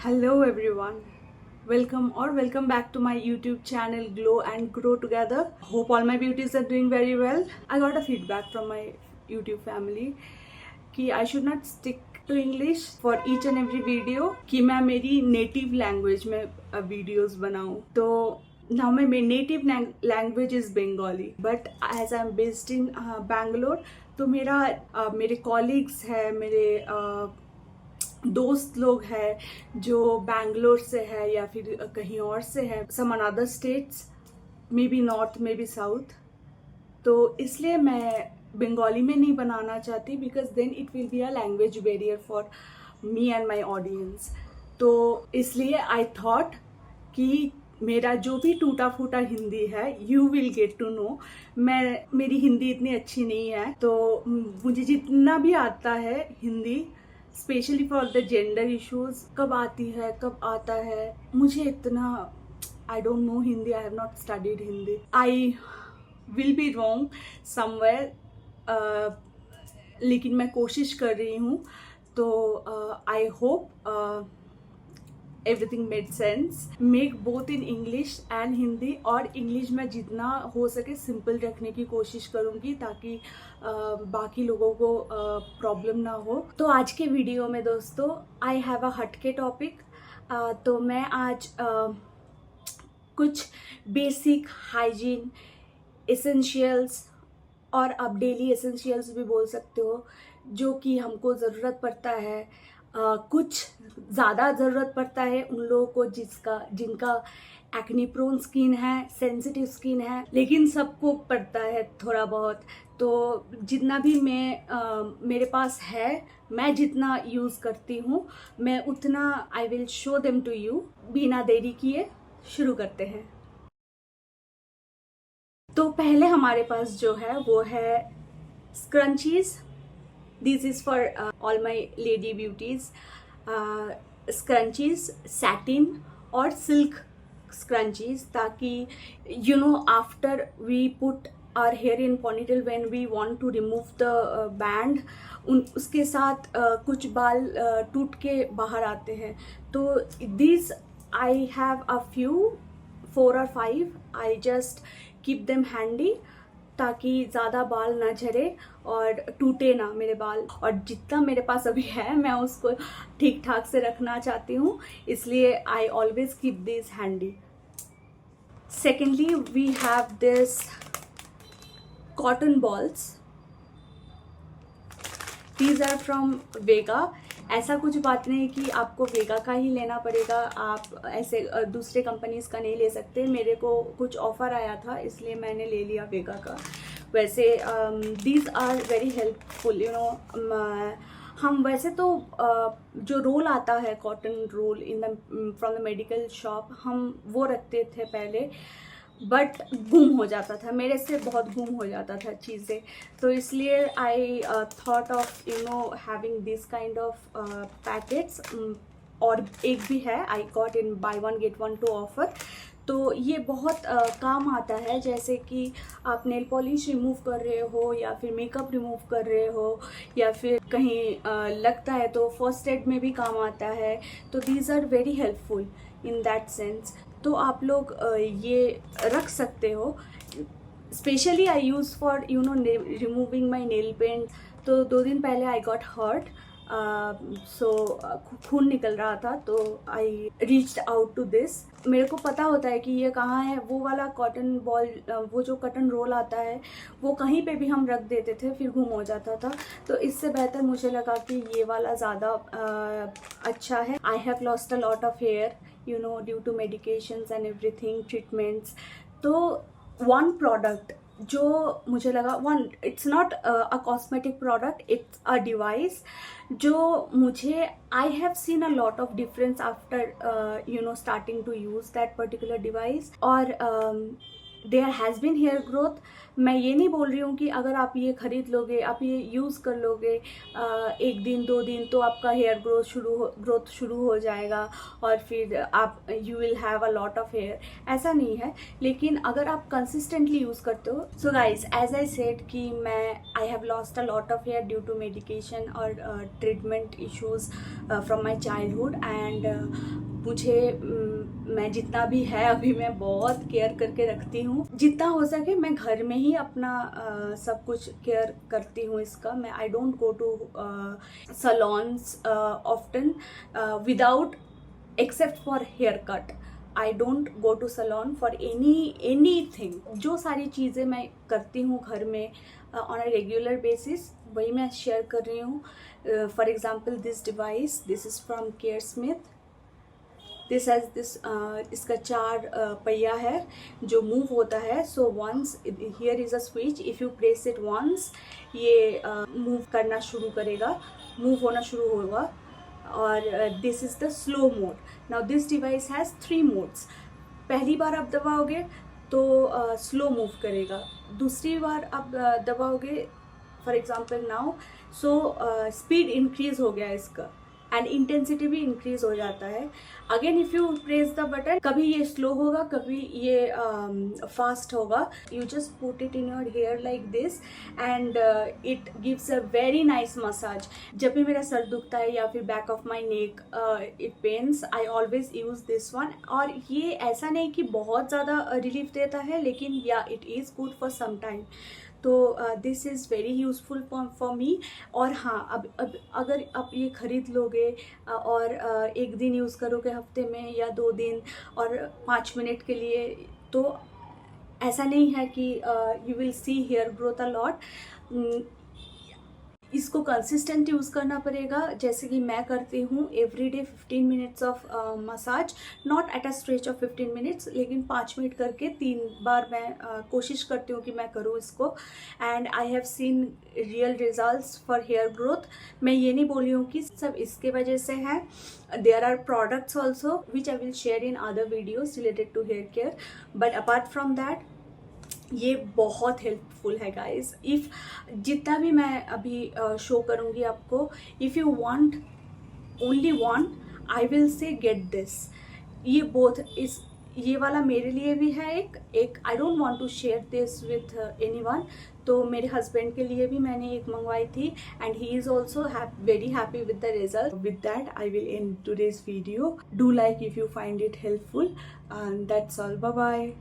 Hello everyone. Welcome back to my YouTube channel Glow and Grow Together. Hope all my beauties are doing very well. I got a feedback from my YouTube family कि I should not stick to English for each and every video कि मैं मेरी native language में videos बनाऊं. तो now my native language is Bengali, but as I'm based in Bangalore, तो मेरे colleagues है, मेरे दोस्त लोग हैं जो बैंगलोर से है या फिर कहीं और से है, some another states, may be north may be south. तो इसलिए मैं बंगाली में नहीं बनाना चाहती because then it will be a language barrier for me and my audience. तो इसलिए आई थॉट कि मेरा जो भी टूटा फूटा हिंदी है you will get to know. मेरी हिंदी इतनी अच्छी नहीं है, तो मुझे जितना भी आता है Hindi, specially for the gender issues, कब आती है कब आता है, मुझे इतना I don't know Hindi. I have not studied Hindi. I will be wrong somewhere, लेकिन मैं कोशिश कर रही हूँ. तो I hope everything made sense. Make both in English and Hindi, और इंग्लिश में जितना हो सके सिंपल रखने की कोशिश करूँगी ताकि बाकी लोगों को प्रॉब्लम ना हो. तो आज के वीडियो में दोस्तों आई हैव अ हटके टॉपिक. तो मैं आज कुछ बेसिक हाइजीन एसेंशियल्स, और आप डेली एसेंशियल्स भी बोल सकते हो, जो कि हमको ज़रूरत पड़ता है. कुछ ज़्यादा ज़रूरत पड़ता है उन लोगों को जिनका एक्ने प्रोन स्किन है, सेंसिटिव स्किन है, लेकिन सबको पड़ता है थोड़ा बहुत. तो जितना भी मेरे पास है, मैं जितना यूज़ करती हूँ, मैं उतना I will show them to you. बिना देरी किए शुरू करते हैं. तो पहले हमारे पास जो है वो है scrunchies. This is for all my lady beauties. Scrunchies, satin और सिल्क स्क्रंचीज़, ताकि you know after we put our hair in ponytail when we want to remove the band, उसके साथ कुछ बाल टूट के बाहर आते हैं. तो this I have a few, 4 or 5. I just keep them handy ताकि ज़्यादा बाल ना झरे और टूटे ना मेरे बाल. और जितना मेरे पास अभी है मैं उसको ठीक ठाक से रखना चाहती हूँ, इसलिए I always keep this handy. Secondly we have this cotton balls. These are from Vega. ऐसा कुछ बात नहीं कि आपको वेगा का ही लेना पड़ेगा, आप ऐसे दूसरे कंपनीज का नहीं ले सकते. मेरे को कुछ ऑफ़र आया था इसलिए मैंने ले लिया वेगा का. वैसे these are very helpful, you know. हम वैसे तो जो रोल आता है cotton roll in the from the medical shop, हम वो रखते थे पहले, बट गुम हो जाता था, मेरे से बहुत गुम हो जाता था चीज़ें. तो इसलिए I thought of you know having this kind of packets. और एक भी है, I got in buy 1 get 1 two offer. तो ये बहुत काम आता है, जैसे कि आप नेल पॉलिश रिमूव कर रहे हो या फिर मेकअप रिमूव कर रहे हो या फिर कहीं लगता है तो फर्स्ट एड में भी काम आता है. तो these are very helpful in that sense. तो आप लोग ये रख सकते हो. Specially I use for you know removing my nail paint. तो 2 दिन पहले आई गॉट हर्ट, सो खून निकल रहा था, तो I reached out to this. मेरे को पता होता है कि ये कहाँ है. वो वाला कॉटन बॉल, वो जो कॉटन रोल आता है, वो कहीं पे भी हम रख देते थे फिर गुम हो जाता था. तो इससे बेहतर मुझे लगा कि ये वाला ज़्यादा अच्छा है. I have lost a lot of hair, you know, due to medications and everything, treatments. तो one product जो मुझे लगा, it's not a cosmetic product, it's a device जो मुझे I have seen a lot of difference after you know starting to use that particular device. और there has been hair growth. मैं ये नहीं बोल रही हूँ कि अगर आप ये ख़रीद लोगे, आप ये यूज़ कर लोगे 1 दिन 2 दिन तो आपका हेयर ग्रोथ शुरू हो जाएगा और फिर आप you will have a lot of hair, ऐसा नहीं है। लेकिन अगर आप कंसिस्टेंटली यूज़ करते हो, so guys as I said कि I have lost a lot of hair due to medication और treatment issues from my childhood and मैं जितना भी है अभी मैं बहुत केयर करके रखती हूँ। जितना हो सके मैं घर में ही अपना सब कुछ केयर करती हूँ इसका। मैं I don't go to salons often without except for haircut. I don't go to salon for anything. जो सारी चीज़ें मैं करती हूँ घर में ऑन अ रेगुलर बेसिस, वही मैं शेयर कर रही हूँ। For example this device, this is from Care Smith. This has this इसका 4 पहिया है जो मूव होता है। So once here is a switch, if you press it once ये मूव करना शुरू करेगा, मूव होना शुरू होगा। और this is the slow mode. Now this device has 3 modes. पहली बार आप दबाओगे तो स्लो मूव करेगा, दूसरी बार आप दबाओगे for example now, so speed increase हो गया इसका एंड इंटेंसिटी भी इंक्रीज हो जाता है। Again if you press the button, कभी ये स्लो होगा, कभी ये फास्ट होगा। You just put it in your hair like this and it gives a very nice massage. जब भी मेरा सर दुखता है या फिर back of my neck it pains, I always use this one. और ये ऐसा नहीं कि बहुत ज़्यादा रिलीफ देता है, लेकिन या it is good for some time. तो this is very useful for me. और हाँ, अब अगर आप ये ख़रीद लोगे और 1 दिन यूज़ करोगे हफ्ते में या 2 दिन और 5 मिनट के लिए, तो ऐसा नहीं है कि you will see hair growth a lot. इसको कंसिस्टेंट यूज़ करना पड़ेगा, जैसे कि मैं करती हूँ every day 15 minutes of massage, not at a stretch of 15 minutes, लेकिन 5 मिनट करके 3 बार मैं कोशिश करती हूँ कि मैं करूँ इसको। And I have seen real results for hair growth. मैं ये नहीं बोल रही हूँ कि सब इसके वजह से है। There are products also which I will share in other videos related to hair care, but apart from that ये बहुत हेल्पफुल है गाइस। इफ़ जितना भी मैं अभी शो करूँगी आपको, if you want only one, I will say get this. ये बोथ इस ये वाला मेरे लिए भी है एक I don't want to share this with anyone. तो मेरे हस्बैंड के लिए भी मैंने एक मंगवाई थी and he is also very happy with the result. With that I will end today's video. Do like if you find it helpful, and that's all. Bye bye.